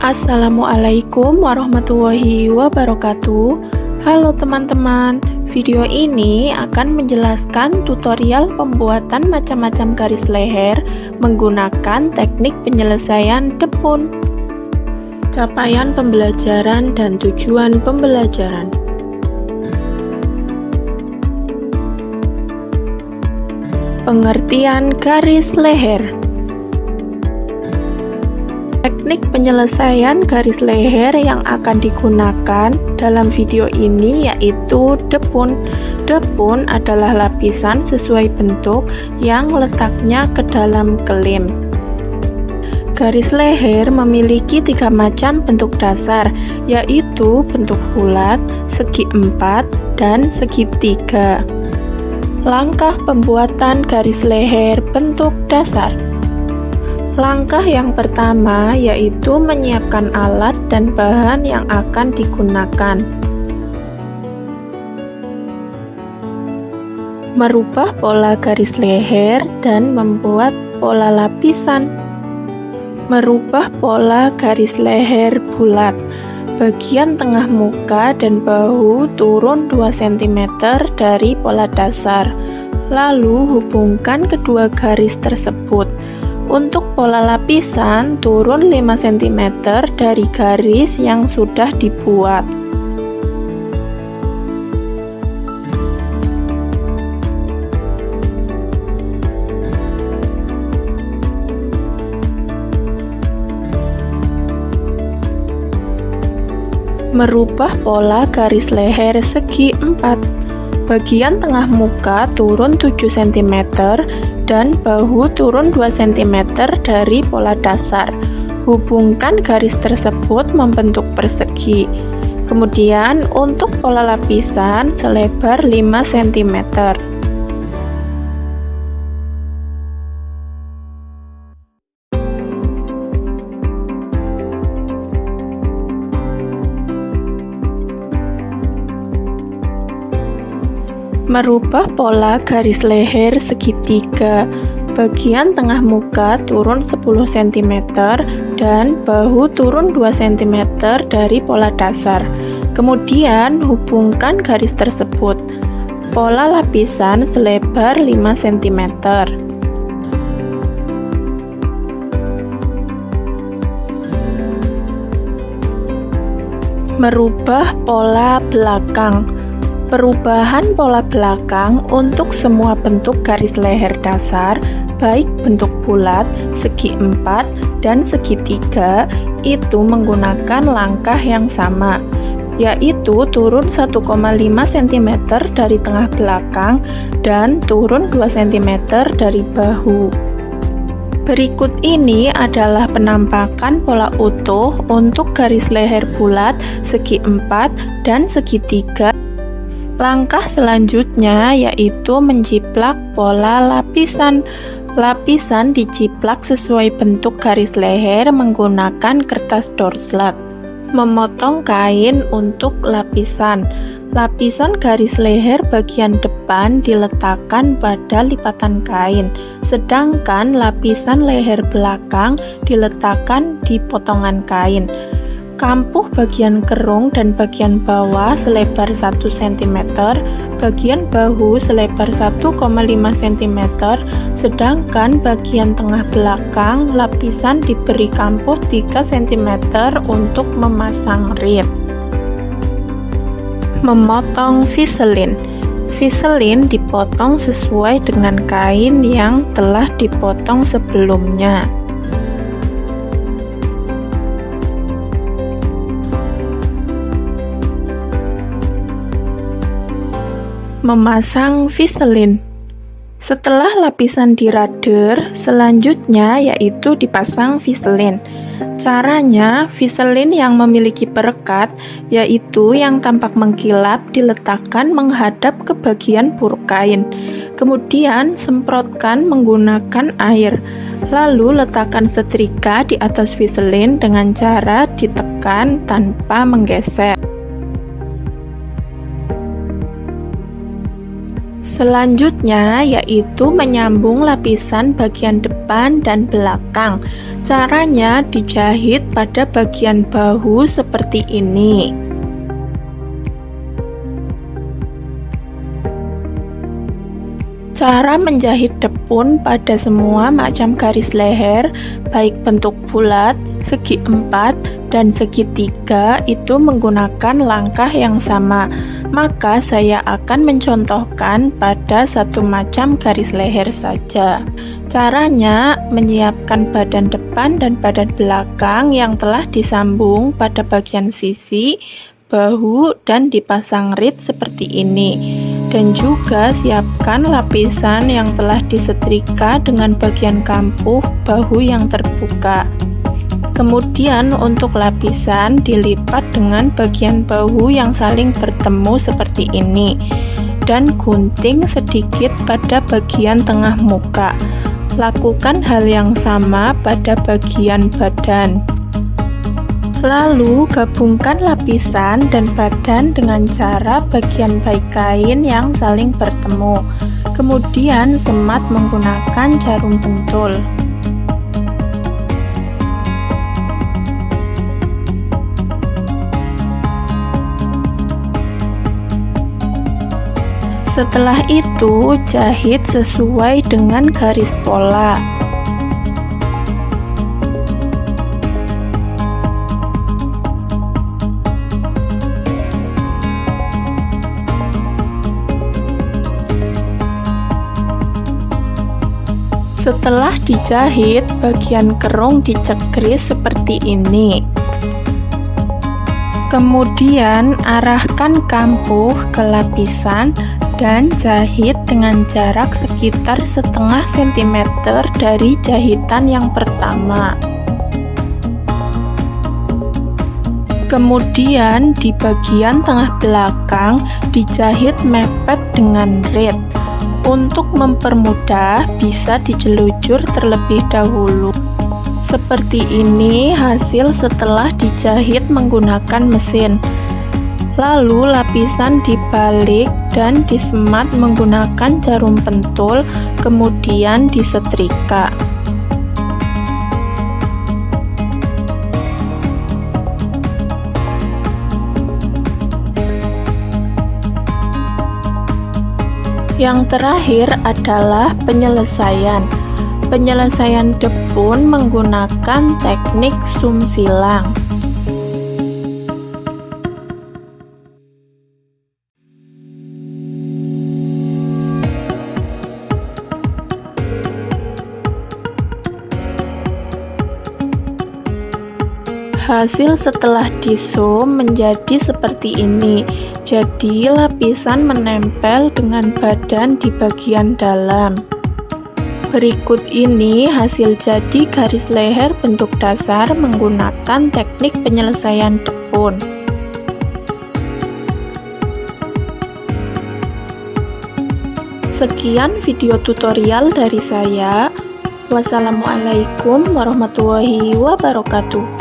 Assalamualaikum warahmatullahi wabarakatuh. Halo teman-teman, video ini akan menjelaskan tutorial pembuatan macam-macam garis leher menggunakan teknik penyelesaian depun. Capaian pembelajaran dan tujuan pembelajaran. Pengertian garis leher. Teknik penyelesaian garis leher yang akan digunakan dalam video ini yaitu depun. Depun adalah lapisan sesuai bentuk yang letaknya ke dalam kelem. Garis leher memiliki 3 macam bentuk dasar, yaitu bentuk bulat, segi 4, dan segitiga. Langkah pembuatan garis leher bentuk dasar. Langkah yang pertama yaitu menyiapkan alat dan bahan yang akan digunakan. Merubah pola garis leher dan membuat pola lapisan. Merubah pola garis leher bulat. Bagian tengah muka dan bahu turun 2 cm dari pola dasar. Lalu hubungkan kedua garis tersebut. Untuk pola lapisan, turun 5 cm dari garis yang sudah dibuat. Merubah pola garis leher segi 4. Bagian tengah muka turun 7 cm dan bahu turun 2 cm dari pola dasar. Hubungkan garis tersebut membentuk persegi. Kemudian untuk pola lapisan selebar 5 cm. Merubah pola garis leher segitiga. Bagian tengah muka turun 10 cm dan bahu turun 2 cm dari pola dasar. Kemudian hubungkan garis tersebut. Pola lapisan selebar 5 cm. Merubah pola belakang. Perubahan pola belakang untuk semua bentuk garis leher dasar, baik bentuk bulat, segi 4, dan segitiga, itu menggunakan langkah yang sama, yaitu turun 1,5 cm dari tengah belakang dan turun 2 cm dari bahu. Berikut ini adalah penampakan pola utuh untuk garis leher bulat, segi 4, dan segitiga. Langkah selanjutnya yaitu menjiplak pola lapisan. Lapisan dijiplak sesuai bentuk garis leher menggunakan kertas doorslag. Memotong kain untuk lapisan. Lapisan garis leher bagian depan diletakkan pada lipatan kain, sedangkan lapisan leher belakang diletakkan di potongan kain. Kampuh bagian kerung dan bagian bawah selebar 1 cm, bagian bahu selebar 1,5 cm, sedangkan bagian tengah belakang lapisan diberi kampuh 3 cm untuk memasang rib. Memotong viselin. Viselin dipotong sesuai dengan kain yang telah dipotong sebelumnya. Memasang viselin. Setelah lapisan dirader, selanjutnya yaitu dipasang viselin. Caranya, viselin yang memiliki perekat, yaitu yang tampak mengkilap, diletakkan menghadap ke bagian puruk kain. Kemudian semprotkan menggunakan air. Lalu letakkan setrika di atas viselin dengan cara ditekan tanpa menggeser. Selanjutnya yaitu menyambung lapisan bagian depan dan belakang. Caranya dijahit pada bagian bahu seperti ini. Cara menjahit tepun pada semua macam garis leher, baik bentuk bulat, segi 4, dan segi 3 itu menggunakan langkah yang sama. Maka saya akan mencontohkan pada satu macam garis leher saja. Caranya menyiapkan badan depan dan badan belakang yang telah disambung pada bagian sisi, bahu, dan dipasang reed seperti ini. Dan juga siapkan lapisan yang telah disetrika dengan bagian kampuh bahu yang terbuka. Kemudian untuk lapisan dilipat dengan bagian bahu yang saling bertemu seperti ini, dan gunting sedikit pada bagian tengah muka. Lakukan hal yang sama pada bagian badan. Lalu gabungkan lapisan dan badan dengan cara bagian baik kain yang saling bertemu. Kemudian semat menggunakan jarum pentul. Setelah itu jahit sesuai dengan garis pola. Setelah dijahit, bagian kerung dicekris seperti ini. Kemudian arahkan kampuh ke lapisan dan jahit dengan jarak sekitar setengah sentimeter dari jahitan yang pertama. Kemudian di bagian tengah belakang dijahit mepet dengan reed. Untuk mempermudah bisa dijelujur terlebih dahulu. Seperti ini hasil setelah dijahit menggunakan mesin. Lalu lapisan dibalik dan disemat menggunakan jarum pentul, kemudian disetrika. Yang terakhir adalah penyelesaian. Penyelesaian tepun menggunakan teknik sum silang. Hasil setelah disum menjadi seperti ini. Jadi lapisan menempel dengan badan di bagian dalam. Berikut ini hasil jadi garis leher bentuk dasar menggunakan teknik penyelesaian tepun. Sekian video tutorial dari saya. Wassalamualaikum warahmatullahi wabarakatuh.